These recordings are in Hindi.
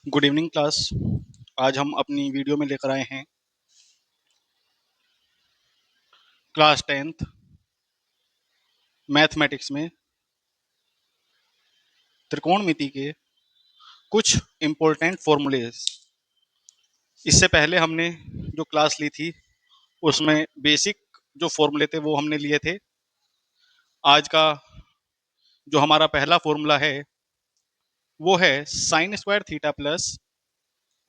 Good evening class. आज हम अपनी वीडियो में लेकर आए हैं क्लास 10th मैथमेटिक्स में त्रिकोणमिति के कुछ इम्पोर्टेंट फॉर्मूलेज। इससे पहले हमने जो क्लास ली थी उसमें बेसिक जो फॉर्मूले थे वो हमने लिए थे। आज का जो हमारा पहला फॉर्मूला है वो है sine square theta plus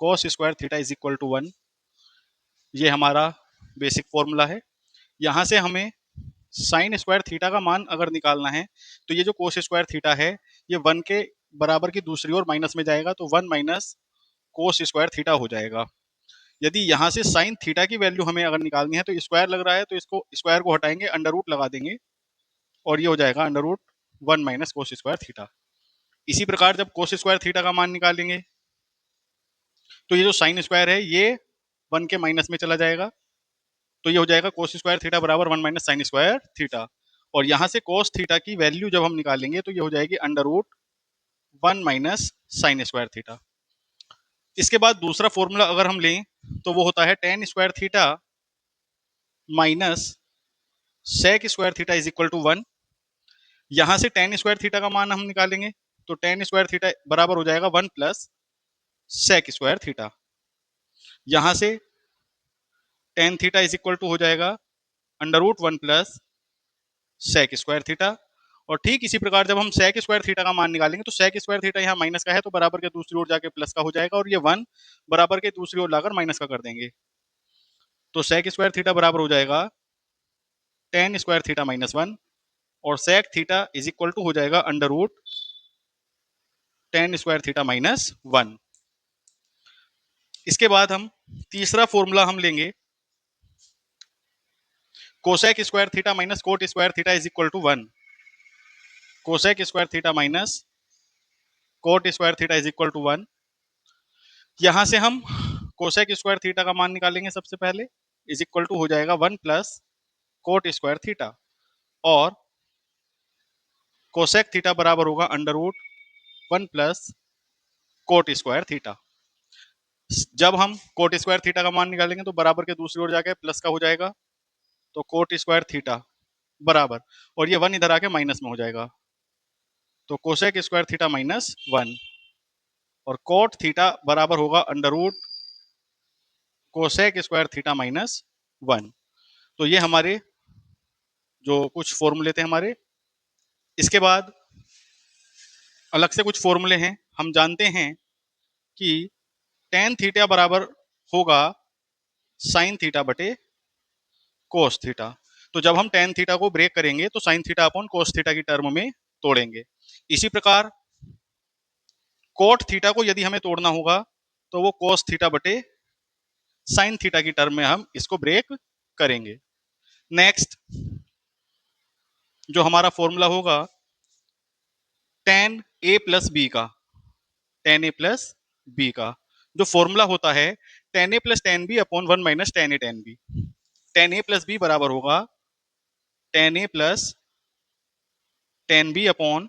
cos square theta is equal to 1। ये हमारा बेसिक फॉर्मूला है। यहाँ से हमें साइन स्क्वायर थीटा का मान अगर निकालना है तो ये जो कोस स्क्वायर थीटा है ये 1 के बराबर की दूसरी ओर माइनस में जाएगा, तो 1 माइनस कोस स्क्वायर थीटा हो जाएगा। यदि यहाँ से साइन थीटा की वैल्यू हमें अगर निकालनी है तो स्क्वायर लग रहा है, तो इसको स्क्वायर को हटाएंगे, अंडर रूट लगा देंगे और ये हो जाएगा under root 1 minus cos square theta. इसी प्रकार जब कोस स्क्वायर थीटा का मान निकालेंगे तो ये जो साइन स्क्वायर है ये 1 के माइनस में चला जाएगा, तो ये हो जाएगा कोस स्क्वायर थीटा बराबर 1 माइनस साइन स्क्वायर थीटा। और यहाँ से कोस थीटा की वैल्यू जब हम निकालेंगे तो ये हो जाएगी under root 1 minus sine square theta. इसके बाद दूसरा फॉर्मूला अगर हम लें तो वो होता है tan square theta minus sec square theta is equal to 1। यहाँ से टेन स्क्वायर थीटा का मान हम निकालेंगे तो टेन स्क्वायर थीटा बराबर हो जाएगा 1 प्लस सेक स्क्वायर थीटा। यहाँ से tan theta is equal to हो जाएगा under root 1 plus sec square theta. और ठीक इसी प्रकार जब हम सेक स्क्वायर थीटा का मान निकालेंगे तो सेक स्क्वायर थीटा यहाँ माइनस का है तो बराबर के दूसरी ओर जाके प्लस का हो जाएगा, और ये 1 बराबर के दूसरी ओर लाकर माइनस का कर देंगे, तो सेक स्क्वायर थीटा बराबर हो जाएगा टेन स्क्वायर थीटा माइनस 1, और sec theta is equal to हो जाएगा under root tan square theta minus 1। इसके बाद हम तीसरा फॉर्मूला हम लेंगे cosec square theta minus cot square theta is equal to 1। Cosec square theta minus cot square theta is equal to 1। यहां से हम कोसेक स्क्वायर थीटा का मान निकालेंगे सबसे पहले, इज इक्वल टू हो जाएगा 1 प्लस कोट स्क्वायर थीटा, और कोसेक थीटा बराबर होगा under root 1 plus cot square theta. जब हम कोट स्क्वायर थीटा का मान निकालेंगे तो बराबर के दूसरी ओर जाके प्लस का हो जाएगा, तो कोट स्क्वायर थीटा बराबर, और ये 1 इधर आके माइनस में हो जाएगा, तो कोसेक स्क्वायर थीटा माइनस 1, और कोट थीटा बराबर होगा under root cosec square theta minus 1। तो ये हमारे जो कुछ फॉर्मूले थे हमारे। इसके बाद अलग से कुछ फॉर्मूले हैं। हम जानते हैं कि टेन थीटा बराबर होगा साइन थीटा बटे कोस थीटा। तो जब हम टेन थीटा को ब्रेक करेंगे तो sine theta upon cos theta की टर्म में तोड़ेंगे। इसी प्रकार कोट थीटा को यदि हमें तोड़ना होगा तो वो कोस थीटा बटे साइन थीटा की टर्म में हम इसको ब्रेक करेंगे। नेक्स्ट जो हमारा फॉर्मूला होगा टेन ए प्लस बी का, टेन ए प्लस बी का जो फॉर्मूला होता है tan a plus tan b upon 1 minus tan a tan b. Tan a plus b बराबर होगा tan a plus tan b upon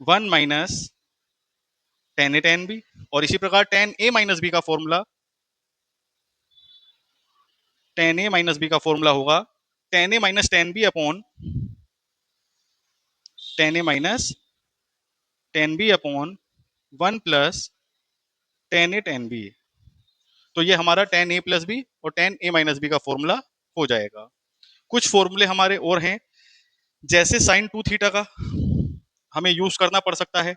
1 minus tan a tan b. और इसी प्रकार टेन ए माइनस बी का formula, tan a minus b का फॉर्मूला होगा tan a minus tan b upon ten a minus tan b upon 1 plus tan a tan b. तो ये हमारा टेन ए प्लस बी और टेन ए माइनस बी का फॉर्मूला हो जाएगा। कुछ फॉर्मूले हमारे और हैं, जैसे साइन टू थीटा का हमें यूज करना पड़ सकता है,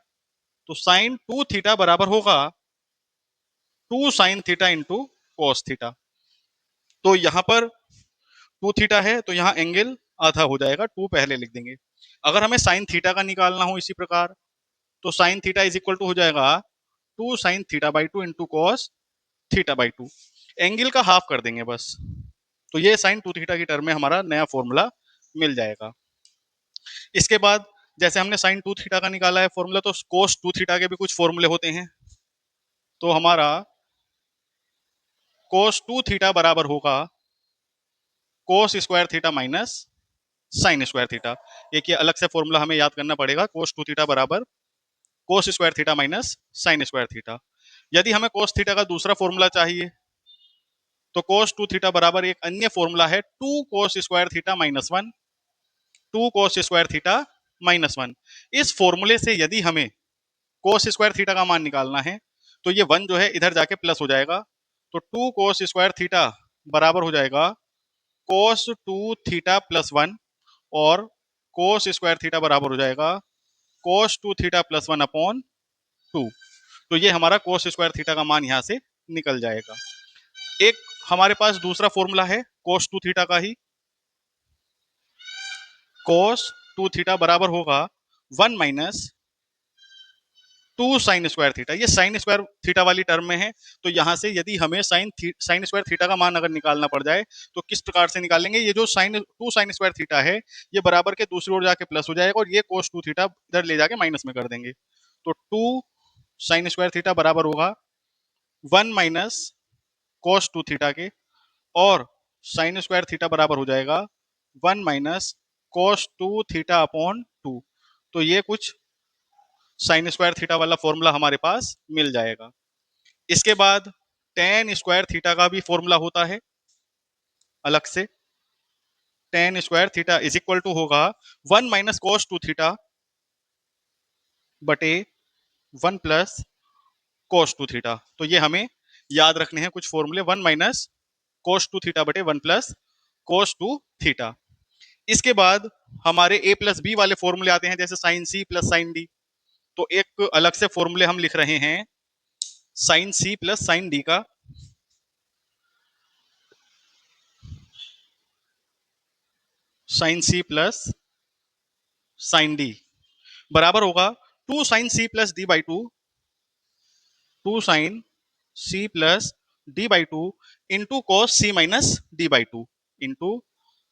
तो साइन टू थीटा बराबर होगा two sine theta into cos theta. तो यहां पर टू थीटा है तो यहाँ एंगल आधा हो जाएगा, टू पहले लिख देंगे। अगर हमें साइन थीटा का निकालना हो इसी प्रकार तो sine theta is equal to हो जाएगा two sine theta by two into cos theta by two, angle का हाफ कर देंगे बस। तो ये साइन टू थीटा की टर्म में हमारा नया फॉर्मूला मिल जाएगा। इसके बाद जैसे हमने साइन टू थीटा का निकाला है फॉर्मूला, तो कोस टू थीटा के भी कुछ फॉर्मूले होते हैं। तो हमारा कोस टू थीटा बराबर होगा कोस square theta minus sine square theta. एक ये अलग से फॉर्मूला हमें याद करना पड़ेगा, कोस टू थीटा बराबर कोस square theta minus sine square theta. यदि हमें कोस थीटा का दूसरा फॉर्मूला चाहिए तो कोस टू थीटा बराबर एक अन्य फॉर्मूला है two cos square theta minus one, two cos square theta minus one. इस फॉर्मूले से यदि हमें कोस स्क्वायर थीटा का मान निकालना है तो ये वन जो है इधर जाके प्लस हो जाएगा, तो टू कोस स्क्वायर थीटा बराबर हो जाएगा cos two theta plus one, और कोस स्क्वायर थीटा बराबर हो जाएगा cos two theta plus one upon two. तो ये हमारा कोस स्क्वायर थीटा का मान यहां से निकल जाएगा। एक हमारे पास दूसरा फॉर्मूला है कोस टू थीटा का ही, कोस टू थीटा बराबर होगा one minus two sign square theta. ये साइन स्क्वायर थीटा वाली टर्म में है, तो यहां से यदि हमें साइन स्क्वायर थीटा का मान अगर निकालना पड़ जाए तो किस प्रकार से निकालेंगे? ये जो साइन स्क्वायर थीटा है ये बराबर के दूसरी ओर जाके प्लस हो जाएगा, और ये कोस टू थीटा इधर ले जाके माइनस में कर देंगे। तो टू साइन स्क्वायर थीटा बराबर होगा one minus cos two theta के, और साइन स्क्वायर थीटा बराबर हो जाएगा one minus cos two theta upon two. तो ये कुछ साइन स्क्वायर थीटा वाला फॉर्मूला हमारे पास मिल जाएगा। इसके बाद टेन स्क्वायर थीटा का भी फॉर्मूला होता है अलग से। Tan square theta is equal to होगा one minus cos two theta बटे one plus cos two theta. तो ये हमें याद रखने हैं कुछ फॉर्मूले, one minus cos two theta बटे one plus cos two theta. इसके बाद हमारे ए प्लस बी वाले फॉर्मूले आते हैं, जैसे साइन सी प्लस साइन डी। तो एक अलग से फॉर्मूले हम लिख रहे हैं साइन सी प्लस साइन डी का। साइन सी प्लस साइन डी बराबर होगा two sine C plus D by two, two sine C plus D by two into cos C minus D by two, into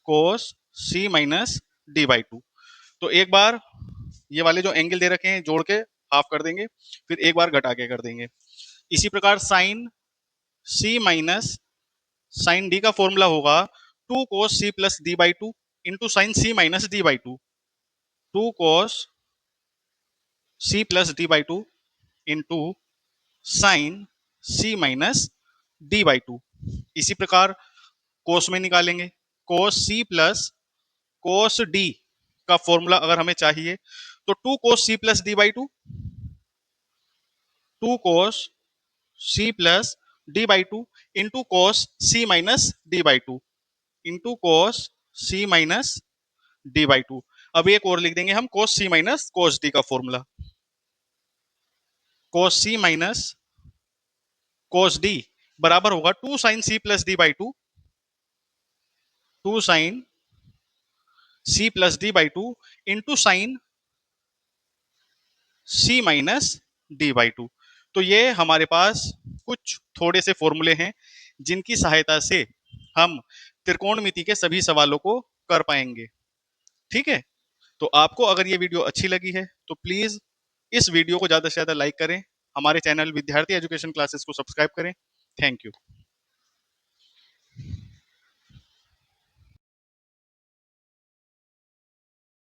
cos C minus D by two. तो एक बार ये वाले जो एंगल दे रखे हैं जोड़ के हाफ कर देंगे, फिर एक बार घटा के कर देंगे। इसी प्रकार sine C minus sine D का फॉर्मूला होगा two cos C plus D by two into sine C minus D by two, two cos C plus D by two into sine C minus D by two. इसी प्रकार कोस में निकालेंगे, cos C plus cos D का फॉर्मूला अगर हमें चाहिए तो two cos C plus D by two, two cos C plus D by two into cos C minus D by two, into cos C minus D by two. अब एक और लिख देंगे हम कोस सी माइनस कोस डी का फॉर्मूला, कोस सी माइनस कोस डी बराबर होगा two sine C plus D by two, two sine C plus D by two into sine C minus D by two. तो ये हमारे पास कुछ थोड़े से फॉर्मूले हैं जिनकी सहायता से हम त्रिकोणमिति के सभी सवालों को कर पाएंगे। ठीक है, तो आपको अगर ये वीडियो अच्छी लगी है तो प्लीज इस वीडियो को ज्यादा से ज्यादा लाइक करें, हमारे चैनल विद्यार्थी एजुकेशन क्लासेस को सब्सक्राइब करें। Thank you.